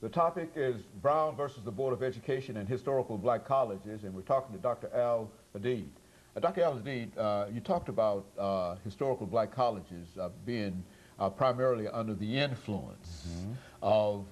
The topic is Brown versus the Board of Education and Historical Black Colleges, and we're talking to Dr. Al-Hadid. Dr. Al-Hadid, you talked about historical black colleges being primarily under the influence of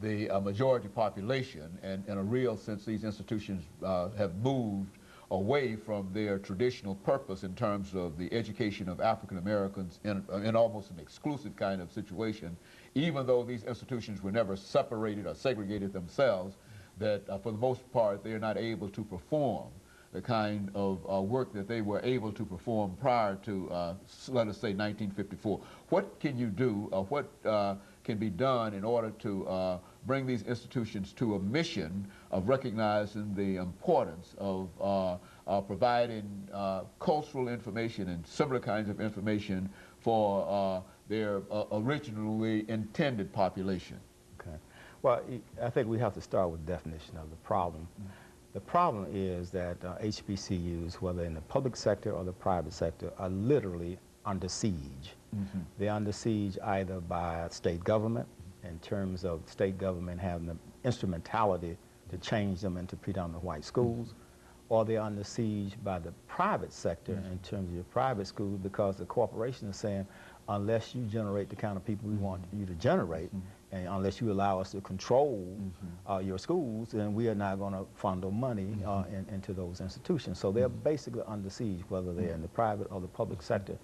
the majority population, and in a real sense these institutions have moved away from their traditional purpose in terms of the education of African Americans in almost an exclusive kind of situation, even though these institutions were never separated or segregated themselves, that for the most part they are not able to perform the kind of work that they were able to perform prior to, let us say, 1954. What can you do, what can be done in order to bring these institutions to a mission of recognizing the importance of providing cultural information and similar kinds of information for their originally intended population? Okay. Well, I think we have to start with the definition of the problem. The problem is that HBCUs, whether in the public sector or the private sector, are literally under siege. They're under siege either by state government, in terms of state government having the instrumentality to change them into predominantly white schools, or they're under siege by the private sector in terms of your private schools, because the corporation is saying, unless you generate the kind of people we want you to generate, and unless you allow us to control your schools, then we are not going to funnel money into those institutions. So they're basically under siege, whether they're in the private or the public sector.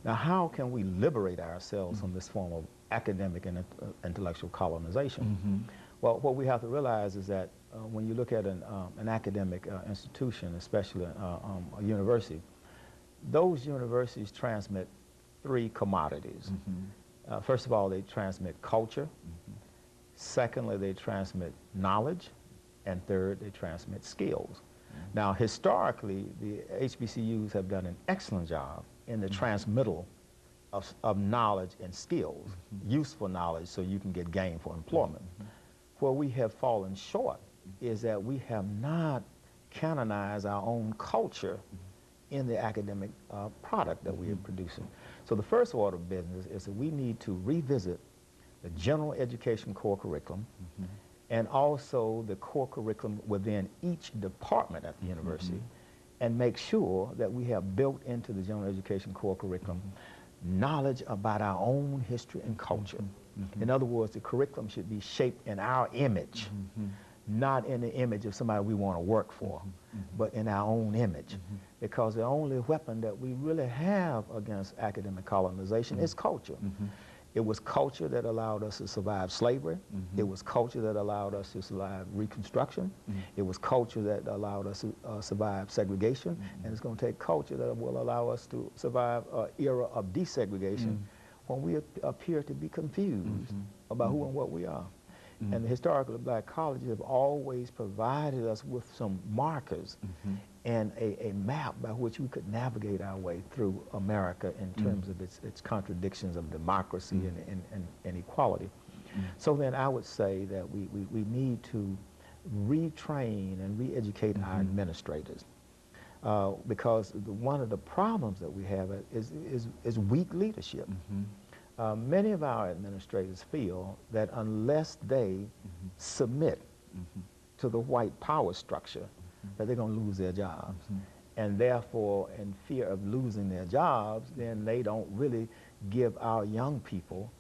Now, how can we liberate ourselves from this form of academic and intellectual colonization? Well, what we have to realize is that when you look at an academic institution, especially a university, those universities transmit three commodities. First of all, they transmit culture. Secondly, they transmit knowledge. And third, they transmit skills. Now, historically, the HBCUs have done an excellent job in the transmittal of knowledge and skills, useful knowledge so you can get gainful employment. Where we have fallen short is that we have not canonized our own culture in the academic product that we are producing. So the first order of business is that we need to revisit the general education core curriculum and also the core curriculum within each department at the university, and make sure that we have built into the general education core curriculum knowledge about our own history and culture. In other words, the curriculum should be shaped in our image, not in the image of somebody we want to work for, but in our own image. Because the only weapon that we really have against academic colonization is culture. It was culture that allowed us to survive slavery. It was culture that allowed us to survive Reconstruction. It was culture that allowed us to survive segregation. And it's going to take culture that will allow us to survive an era of desegregation when we appear to be confused about who and what we are. And the historically black colleges have always provided us with some markers and a map by which we could navigate our way through America in terms of its contradictions of democracy and equality. So then I would say that we need to retrain and re-educate our administrators. Because one of the problems that we have is weak leadership. Many of our administrators feel that unless they submit to the white power structure, that they're going to lose their jobs. And therefore, in fear of losing their jobs, then they don't really give our young people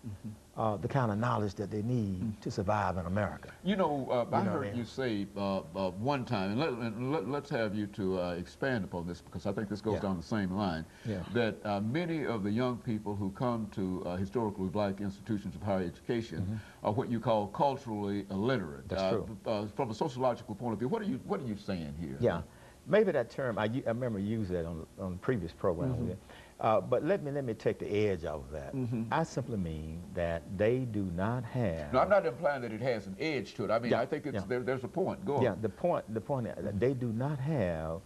the kind of knowledge that they need to survive in America. You know, I heard you say one time, and let's have you to expand upon this, because I think this goes down the same line, that many of the young people who come to historically black institutions of higher education are what you call culturally illiterate. That's true. From a sociological point of view, what are you saying here? Yeah, maybe that term, I remember using that on the previous program. But let me take the edge off of that. I simply mean that they do not have... No, I'm not implying that it has an edge to it. I mean, I think it's, there's a point. Go on. Yeah, the point is that they do not have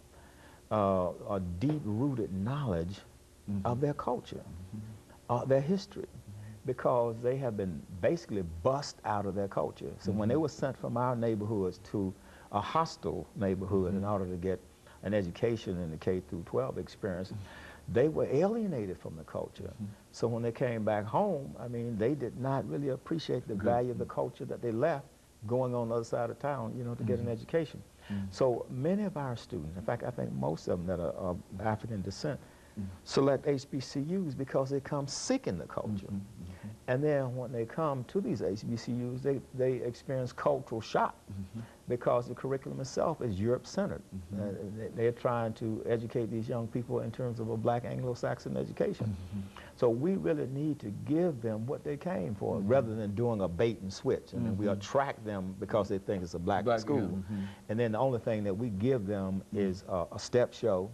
a deep-rooted knowledge of their culture, their history, because they have been basically bussed out of their culture. So when they were sent from our neighborhoods to a hostile neighborhood in order to get an education in the K through 12 experience, they were alienated from the culture. So when they came back home, I mean, they did not really appreciate the value of the culture that they left going on the other side of town, you know, to get an education. So many of our students, in fact, I think most of them that are of African descent, select HBCUs because they come seeking the culture. And then when they come to these HBCUs, they experience cultural shock because the curriculum itself is Europe-centered. They're trying to educate these young people in terms of a black Anglo-Saxon education. So we really need to give them what they came for rather than doing a bait and switch. And then we attract them because they think it's a black school. And then the only thing that we give them is a step show,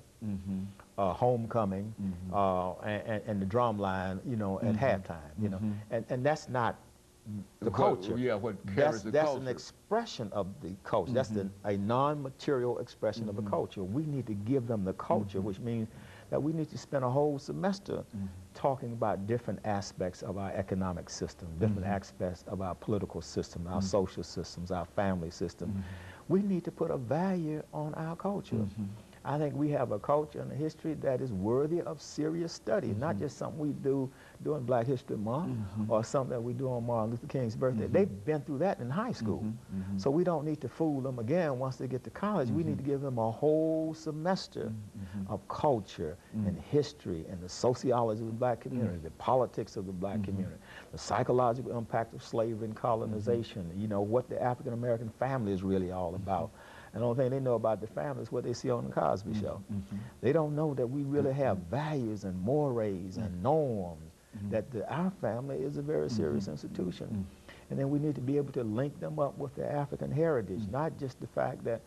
homecoming, and the drum line, you know, at halftime, you know, and that's not the culture. What carries the culture. That's an expression of the culture. That's a non-material expression of the culture. We need to give them the culture, which means that we need to spend a whole semester talking about different aspects of our economic system, different aspects of our political system, our social systems, our family system. We need to put a value on our culture. I think we have a culture and a history that is worthy of serious study, not just something we do during Black History Month or something that we do on Martin Luther King's birthday. They've been through that in high school. So we don't need to fool them again once they get to college. We need to give them a whole semester of culture and history and the sociology of the black community, the politics of the black community, the psychological impact of slavery and colonization, you know, what the African-American family is really all about. And the only thing they know about the family is what they see on the Cosby Show. They don't know that we really have values and mores and norms, that our family is a very serious institution. And then we need to be able to link them up with their African heritage, not just the fact that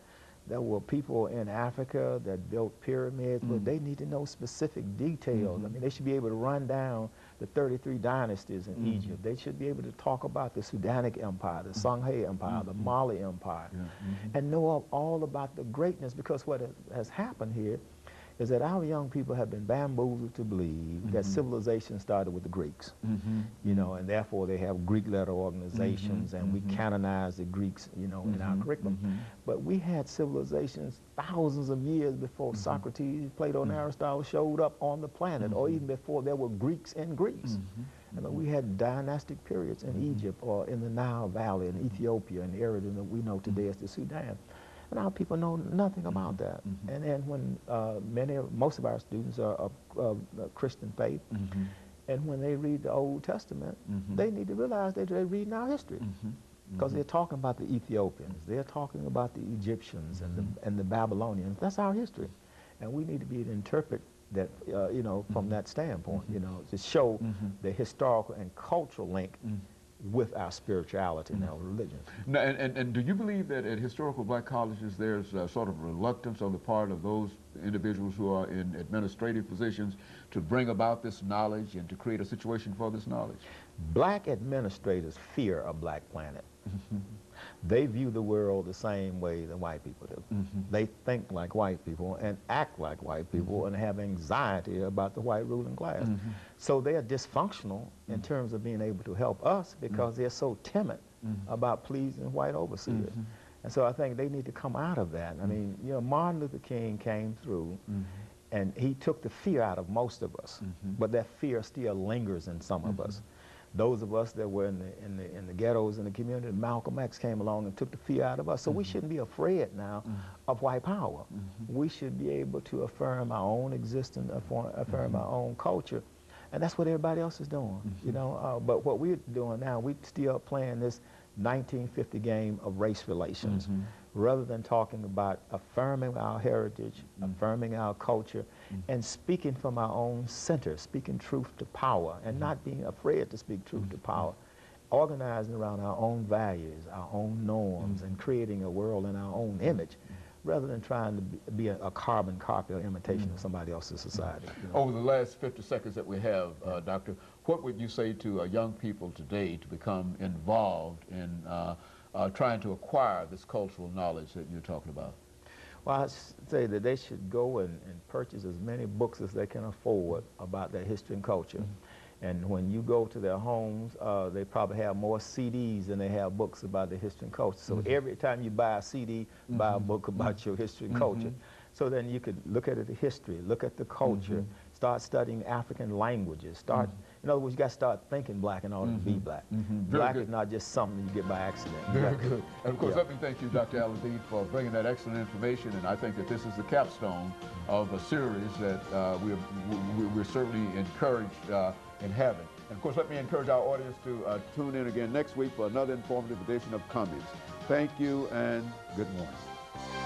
there were people in Africa that built pyramids, but they need to know specific details. I mean, they should be able to run down the 33 dynasties in Egypt. They should be able to talk about the Sudanic Empire, the Songhai Empire, the Mali Empire, and know all about the greatness, because what has happened here is that our young people have been bamboozled to believe that civilization started with the Greeks, you know, and therefore they have Greek letter organizations, and we canonize the Greeks, you know, in our curriculum. But we had civilizations thousands of years before Socrates, Plato, and Aristotle showed up on the planet, or even before there were Greeks in Greece. And we had dynastic periods in Egypt or in the Nile Valley in Ethiopia and the area that we know today as the Sudan. And our people know nothing about that. And then when most of our students are of Christian faith, and when they read the Old Testament, they need to realize that they're reading our history. Because they're talking about the Ethiopians, they're talking about the Egyptians and the Babylonians. That's our history. And we need to be able to interpret that, you know, from that standpoint, you know, to show the historical and cultural link with our spirituality and our religion. Now, and do you believe that at historical black colleges there's sort of reluctance on the part of those individuals who are in administrative positions to bring about this knowledge and to create a situation for this knowledge? Black administrators fear a black planet. They view the world the same way that white people do. They think like white people and act like white people and have anxiety about the white ruling class. So they are dysfunctional in terms of being able to help us because they're so timid about pleasing white overseers. And so I think they need to come out of that. I mean, you know, Martin Luther King came through and he took the fear out of most of us, but that fear still lingers in some of us. Those of us that were in the ghettos in the community, Malcolm X came along and took the fear out of us. So we shouldn't be afraid now of white power. We should be able to affirm our own existence, affirm our own culture. And that's what everybody else is doing, you know. But what we're doing now, we're still playing this 1950 game of race relations, rather than talking about affirming our heritage, affirming our culture, and speaking from our own center, speaking truth to power, and not being afraid to speak truth to power, organizing around our own values, our own norms, and creating a world in our own image, rather than trying to be a carbon copy or imitation of somebody else's society. You know? Over the last 50 seconds that we have, Doctor, what would you say to young people today to become involved in trying to acquire this cultural knowledge that you're talking about? Well, I'd say that they should go and purchase as many books as they can afford about their history and culture. And when you go to their homes, they probably have more CDs than they have books about their history and culture. So every time you buy a CD, buy a book about your history and culture. So then you could look at the history, look at the culture, start studying African languages. Start, in other words, you got to start thinking black in order to be black. Black is not just something you get by accident. Very good. And of course, let me thank you, Dr. Al-Hadid, for bringing that excellent information. And I think that this is the capstone of a series that we're certainly encouraged in having. And of course, let me encourage our audience to tune in again next week for another informative edition of Comments. Thank you and good morning.